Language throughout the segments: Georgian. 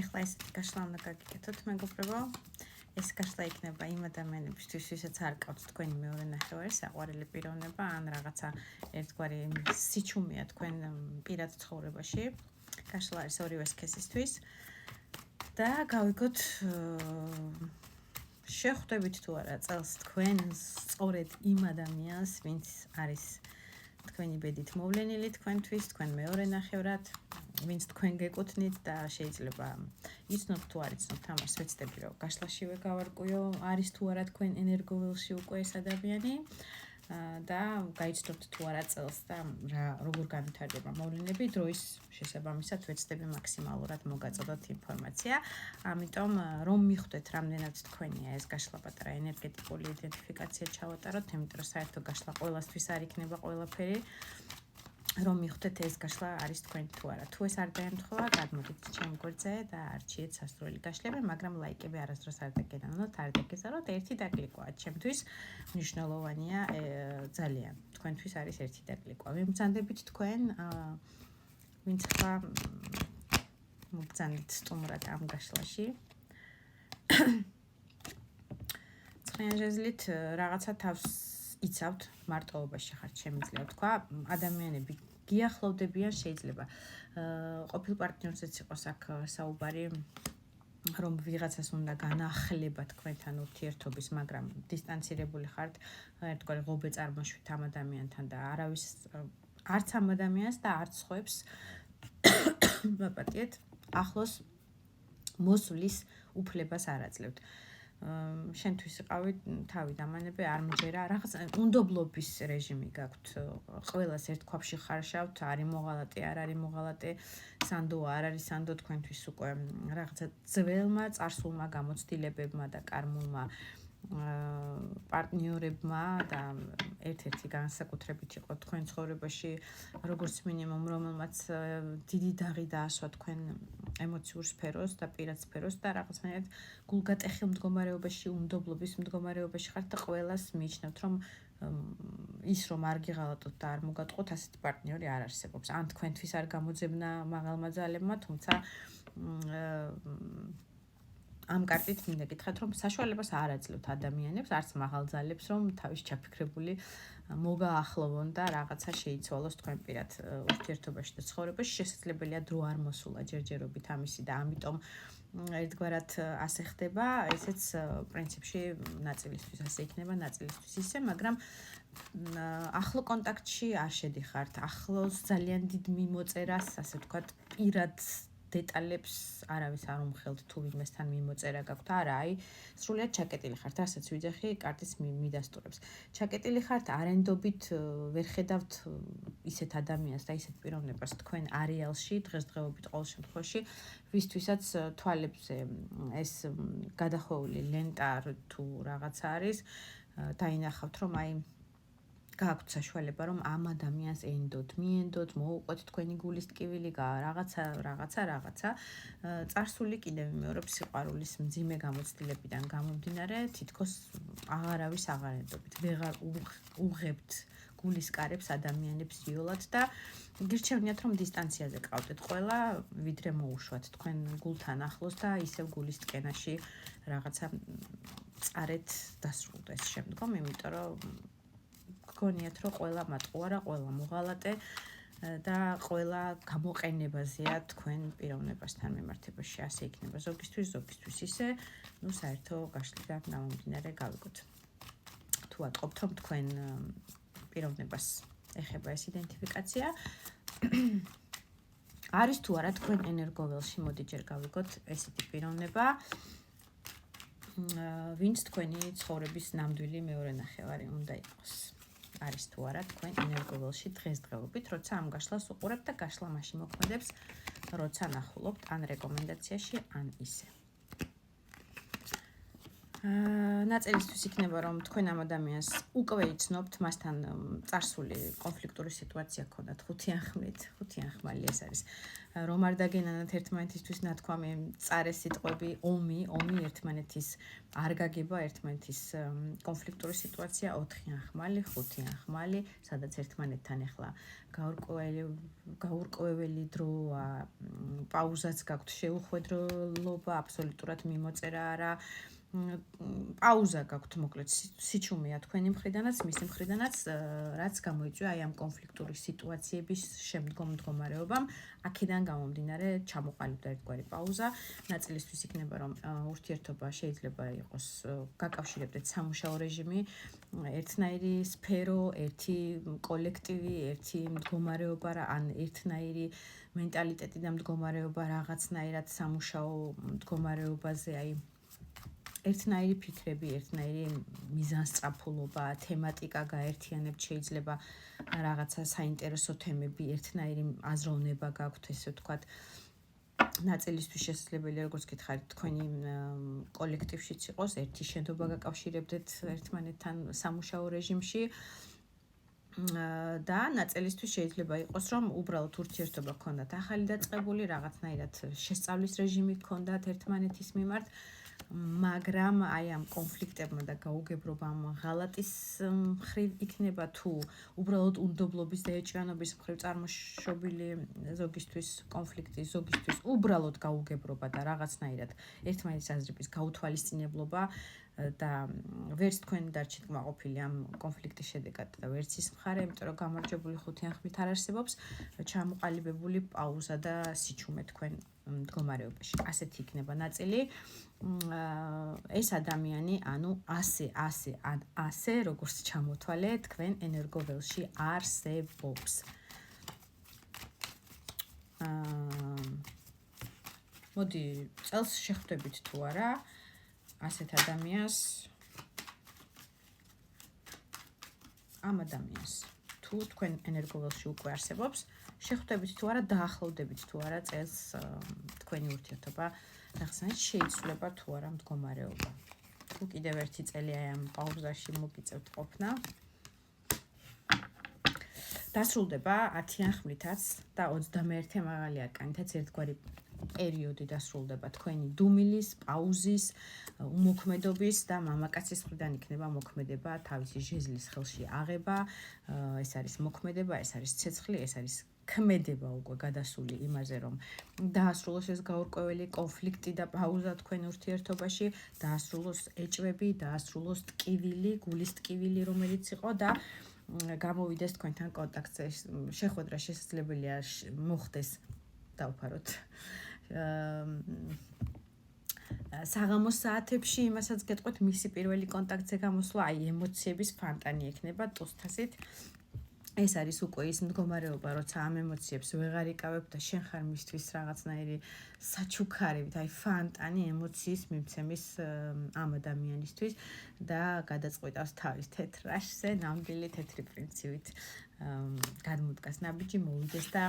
ეხლა ეს გაშლა უნდა გაგიკეთოთ, მეგობრებო. ეს გაშლა იქნება იმ ადამიანებისთვის, ვისაც არ ყავთ თქვენი მეორე ნახევარი, საყვარელი პიროვნება, ან რაღაცა ერთგვარი სიჩუმეა თქვენ პირად ცხოვრებაში. გაშლა არის ორივე სქესისთვის. და გავიგოთ შეხვდებით თუ არა წელს თქვენ სწორედ იმ ადამიანს, ვინც არის თქვენი ბედით მოვლენილი თქვენთვის, თქვენ მეორე ნახევრად, ვინც თქვენ გეკუთვნით და შეიძლება იცნობ თუ არ იცნობ, ამას ვეცდები რომ გაშლაშივე გავარკვიო, არის თუ არა თქვენ ენერგოველში უკვე ეს ადამიანი და გაიცნობთ თუ არა წელს და როგორ განვითარდება მოვლენები, დროის შესაბამისად ვეცდები მაქსიმალურად მოგაწოდოთ ინფორმაცია. ამიტომ რომ მიხვდეთ რამდენად თქვენია ეს გაშლა პატარა ენერგეტიკული იდენტიფიკაცია ჩავატაროთ, იმიტომ რომ საერთო გაშლა ყველასთვის არ იქნება ყველაფერი. რომ მიხვდეთ ეს გაშლა არის თქვენი თუ არა. თუ ეს არ დაემთხვევა, გადმოგეთ ჩემი გვერდზე და არჩიეთ სასურველი გაშლები, მაგრამ ლაიკები არასდროს არ დაგენანოთ, არ დაგეზაროთ, ერთი დაკლიკვა. ჩემთვის მნიშვნელოვანია ძალიან. თქვენთვის არის ერთი დაკლიკვა. მიმბრძანდებით თქვენ, ვინც ხა მობრძანდით სტუმრად ამ გაშლაში. ცხენჟეზლით რაღაცა თავს იცავთ, მარტოობაში ხართ, შემიძლია თქვა, ადამიანები გიახლოვდებიან, შეიძლება ყოფილ პარტნიორზეც იყოს აქ საუბარი, რომ ვიღაცას უნდა განახლება თქვენთან ურთიერთობის, მაგრამ დისტანცირებული ხართ, ერთგვარი ღობე წარმოშვით ამ ადამიანთან და არავის არც ამ ადამიანს და არც სხვებს მაპატიეთ, ახლოს მოსვლის უფლებას არ აძლევთ. შენთვის იყავი თავი დამანები არ მჯერა რაღაც უნდობლობის რეჟიმი გაქვთ ყველას ერთ ქვაბში ხარშავთ არის მოღალატე არ არის მოღალატე სანდოა არ არის სანდო თქვენთვის უკვე რაღაცა ძველმა წარსულმა გამოცდილებებმა და კარმულმა პარტნიორებმა და ერთ-ერთი განსაკუთრებით იყო თქვენ ცხოვრებაში როგორც მინიმუმ რომელმაც დიდი დაღი დაასვა თქვენ ემოციურ სფეროს და პირად სფეროს და რაღაცნაირად გულგატეხილ მდგომარეობაში, უნდობლობის მდგომარეობაში ხართ და ყველას მიიჩნევთ, რომ ის რომ არ გიღალატოთ და არ მოგატყოთ, ასეთი პარტნიორი არ არსებობს. ან თქვენთვის არ გამოძებნა მაღალმა ძალებმა, თუმცა ამ კარტით მინდა გითხრათ, რომ საშუალებას არ აძლევთ ადამიანებს, არც მაღალ ძალებს, რომ თავის ჩაფიქრებული მოგაახლოვონ და რაღაცა შეიცვალოს თქვენ პირად ურთიერთობაში და ცხოვრებაში. შესაძლებელია დრო არ მოსულა ჯერჯერობით ამისი და ამიტომ ერთგვარად ასე ხდება, ესეც პრინციპში ნაწილისთვის ასე იქნება, ნაწილისთვის ისე, მაგრამ ახლო კონტაქტში არ შედიხართ, ახლოს ძალიან დიდ მიმოწერას, ასე ვთქვათ, პირად დეტალებს არავის არ უმხელთ თუ ვინმესთან მიმოწერა გაქვთ, არა, აი, სრულიად ჩაკეტილი ხართ, რასაც ვიძახი, კარტის მიდასტურებს. ჩაკეტილი ხართ, არენდობით ვერ ხედავთ ისეთ ადამიანს და ისეთ პიროვნებას თქვენ არეალში, დღესდღეობით ყოველ შემთხვევაში, ვისთვისაც თვალებზე ეს გადახვეული ლენტა თუ რაღაც არის, დაინახავთ, რომ აი გააქვთ საშუალება, რომ ამ ადამიანს ენდოთ, მიენდოთ, მოუყვეთ თქვენი გულის ტკივილი, რაღაცა. წარსული კიდევ ვიმეორებ სიყვარულის მძიმე გამოცდილებიდან გამომდინარე, თითქოს აღარავის აღარ ენდობით, ვეღარ უღებთ გულის კარებს ადამიანებს იოლად და გირჩევნიათ, რომ დისტანციაზე ყავდეთ ყველა, ვიდრე მოუშვათ თქვენ გულთან ახლოს და ისევ გულის ტკენაში რაღაცა წარეთ დასრულდეს შემდგომ, იმიტომ რომ გონიათ, რომ ყველა მატყუარა, ყველა მოღალატე და ყველა გამოყენებაზეა თქვენ პიროვნებასთან მიმართებაში. ასე იქნება ზოგისთვის ისე, ну საერთო გაშლიდან გამომდინარე გავიგოთ. თუ ატყობთ, რომ თქვენ პიროვნებას ეხება ეს იდენტიფიკაცია, არის თუ არა თქვენ ენერგოველში, მოდი ჯერ გავიგოთ ესეთი პიროვნება, ვინც თქვენი ცხოვრების ნამდვილი მეორე ნახევარი უნდა იყოს. არის თუ არა თქვენ ენერგოველში დღესდღეობით, როცა ამ გაშლას უყურებთ და გაშლა მაშინ მოქმედებს, როცა ნახულობთ ან რეკომენდაციაში, ან ისე. ნაწილისთვის იქნება რომ თქვენ ამ ადამიანს უკვე იცნობთ, მასთან წარსული კონფლიქტური სიტუაცია გქონდათ ხუთიან ხმალი ეს არის. რომ არ დაგენანათ ერთმანეთისთვის ნათქვამი, მწარე სიტყვები, ომი ერთმანეთის არ გაგება ერთმანეთის კონფლიქტური სიტუაცია 4-იან ხმალი, 5-იან ხმალი, სადაც ერთმანეთთან ახლა გაურკვეველი დროა, პაუზაც გაქვთ, შეუხვედრობა, აბსოლუტურად მიმოწერა არა. პაუზა გაქვთ მოკლედ სიჩუმეა თქვენი მხრიდანაც, მისი მხრიდანაც, რაც გამოიწვია აი ამ კონფლიქტური სიტუაციების შემდგომ მდგომარეობამ, აქედან გამომდინარე ჩამოყალიბდა ერთგვარი პაუზა. ნაწილისთვის იქნება რომ ურთიერთობა შეიძლება იყოს გაკავშირებდეთ სამუშაო რეჟიმი, ერთნაირი სფერო, ერთი კოლექტივი, ერთი მდგომარეობა ან ერთნაირი მენტალიტეტი და მდგომარეობა რაღაცნაირად სამუშაო მდგომარეობაზე, აი ერთნაირი ფიქრები, ერთნაირი მიზანსწრაფულობა, თემატიკა გაერთიანებთ, შეიძლება რაღაცა საინტერესო თემები, ერთნაირი აზროვნება გაქვთ, ესე ვთქვათ. ნაწილისთვის შესაძლებელია, როგორც გითხარით, თქვენი კოლექტივშიც იყოს, ერთი შენობა გაკავშირებდეთ ერთმანეთთან სამუშაო რეჟიმში. და ნაწილისთვის შეიძლება იყოს, რომ უბრალოდ ურთიერთობა გქონდათ ახალი დაწყებული, რაღაცნაირად შესწავლის რეჟიმი გქონდათ ერთმანეთის მიმართ. მაგრამ აი ამ კონფლიქტებმა და გაუგებრობამ ღალატის მხრივ იქნება თუ უბრალოდ უნდობლობის და ეჭვიანობის მხრივ წარმოშობილი ზოგისთვის კონფლიქტი, ზოგისთვის უბრალოდ გაუგებრობა და რაღაცნაირად ერთმანეთის აზრების გაუთვალისწინებლობა და ვერც თქვენი დარჩით კმაყოფილი ამ კონფლიქტის შედეგად და ვერც ის მხარე, იმიტომ რომ გამარჯვებული ხუთიან ხმით არ არსებობს, ჩამოყალიბებული პაუზა და სიჩუმე თქვენ მდგომარეობაში. ასეთი იქნება ნაწილი. ეს ადამიანი, ანუ ასე, როგორც ჩამოთვალე, თქვენ ენერგოველში არსებობს. მოდი, წელს შეხვდებით თუ არა ასეთ ადამიანს, ამ ადამიანს, თუ თქვენ ენერგოველში უკვე არსებობს, შეხვდებით თუ არა, დაახლოვდებით თუ არა წელს თქვენი ურთიერთობა რაღაცნაირად შეიცვლება თუ არა მდგომარეობა. თუ კიდევ ერთი წელი აი ამ პაუზაში მოგიწევთ ყოფნა. დასრულდება 10-იან ხმლითაც და 21 მაღალი არკანითაც ერთგვარი პერიოდი დასრულდება თქვენი დუმილის, პაუზის, უმოქმედობის და მამაკაცის მხრიდან იქნება მოქმედება თავისი ჟეზლის ხელში აღება. ეს არის მოქმედება, ეს არის ცეცხლი, ეს არის ქმედება უკვე გადასული იმაზე, რომ დაასრულოს ეს გაურკვეველი კონფლიქტი და პაუზა თქვენ ურთიერთობაში, დაასრულოს ეჭვები, დაასრულოს ტკივილი, გულის ტკივილი, რომელიც იყო და გამოვიდეს თქვენთან კონტაქტზე. შეხვედრა შესაძლებელია მოხდეს, დავფაროთ. საღამოს საათებში იმასაც გეტყვით, მისი პირველი კონტაქტზე გამოსვლა, აი ემოციების ფანტანი ექნება ტუსთასით. ეს არის უკვე ის მდგომარეობა, როცა ამ ემოციებს ვეღარ იკავებ და შენ ხარ მისთვის რაღაცნაირი საჩუქარებით, აი ფანტანი ემოციის მიმცემის ამ ადამიანისთვის და გადაწყვეტავს თავის თეთრ რაშზე, ნამდვილი თეთრი პრინცივით გადმოდგას ნაბიჯი, მოვიდეს და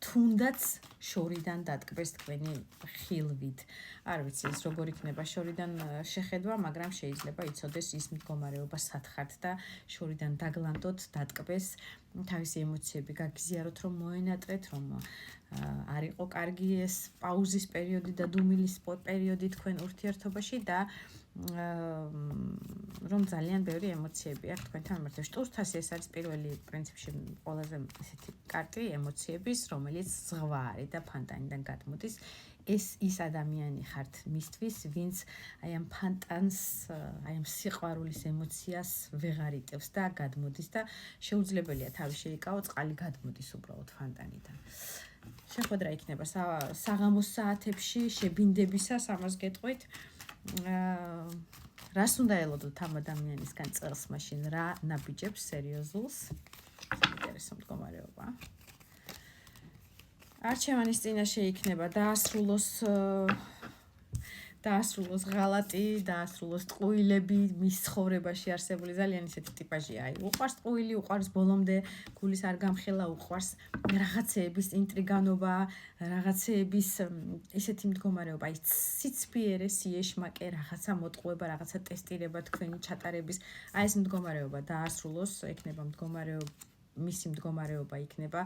თუნდაც შორიდან დატკბეს თქვენი ხილვით. არ ვიცი ეს როგორ იქნება შორიდან შეხედვა, მაგრამ შეიძლება იცოდეს ის მდგომარეობა სათხართ და შორიდან დაგლანდოთ, დატკბეს, თავისი ემოციები გაგიზიაროთ, რომ მოენატრეთ, რომ არ იყო კარგი ეს პაუზის პერიოდი და დუმილის პერიოდი თქვენ ურთიერთობაში და რომ ძალიან ბევრი ემოციები აქვს თქვენთან მიმართ. ტუსთასი ეს არის პირველი პრინციპში ყველაზე ესეთი კარტი ემოციების, რომელიც ზღვა არის და ფანტანიდან გადმოდის. ეს ის ადამიანი ხართ მისთვის, ვინც აი ამ ფანტანს, აი ამ სიყვარულის ემოციას ვეღარ იტევს და გადმოდის და შეუძლებელია თავი შეიკავო, წყალი გადმოდის უბრალოდ ფანტანიდან. შეხვედრა იქნება საღამოს საათებში, შებინდებისას, ამას გეტყვით. რას უნდა ელოდოთ ამ ადამიანისგან წელს მაშინ, რა ნაბიჯებს სერიოზულს? საინტერესო მდგომარეობა. არჩევანის წინაშე იქნება დაასრულოს ღალატი, დაასრულოს ტყუილები, მის ცხოვრებაში არსებული ძალიან ისეთი ტიპაჟია. აი, უყვარს ტყუილი, უყვარს ბოლომდე გულის არ გამხელა, უყვარს რაღაცეების ინტრიგანობა, რაღაცეების ისეთი მდგომარეობა, აი, სიცფიერე, სიეშმაკე, რაღაცა მოტყუება, რაღაცა ტესტირება თქვენი ჩატარების, აი ეს მდგომარეობა დაასრულოს, იქნება მდგომარეობა, მისი მდგომარეობა იქნება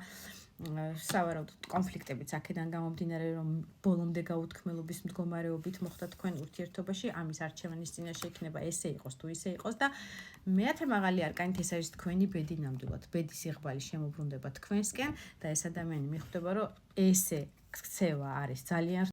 სავარაუდოდ კონფლიქტებიც აქედან გამომდინარე, რომ ბოლომდე გაუთქმელობის მდგომარეობით მოხდა თქვენ ურთიერთობაში, ამის არჩევანის წინაშე იქნება ესე იყოს თუ ისე იყოს და მეათე მაღალი არკანით ეს არის თქვენი ბედი ნამდვილად. ბედის იღბალი შემოbrunდება თქვენსკენ და ეს ადამიანი მიხვდება, რომ ესე ქცევა არის ძალიან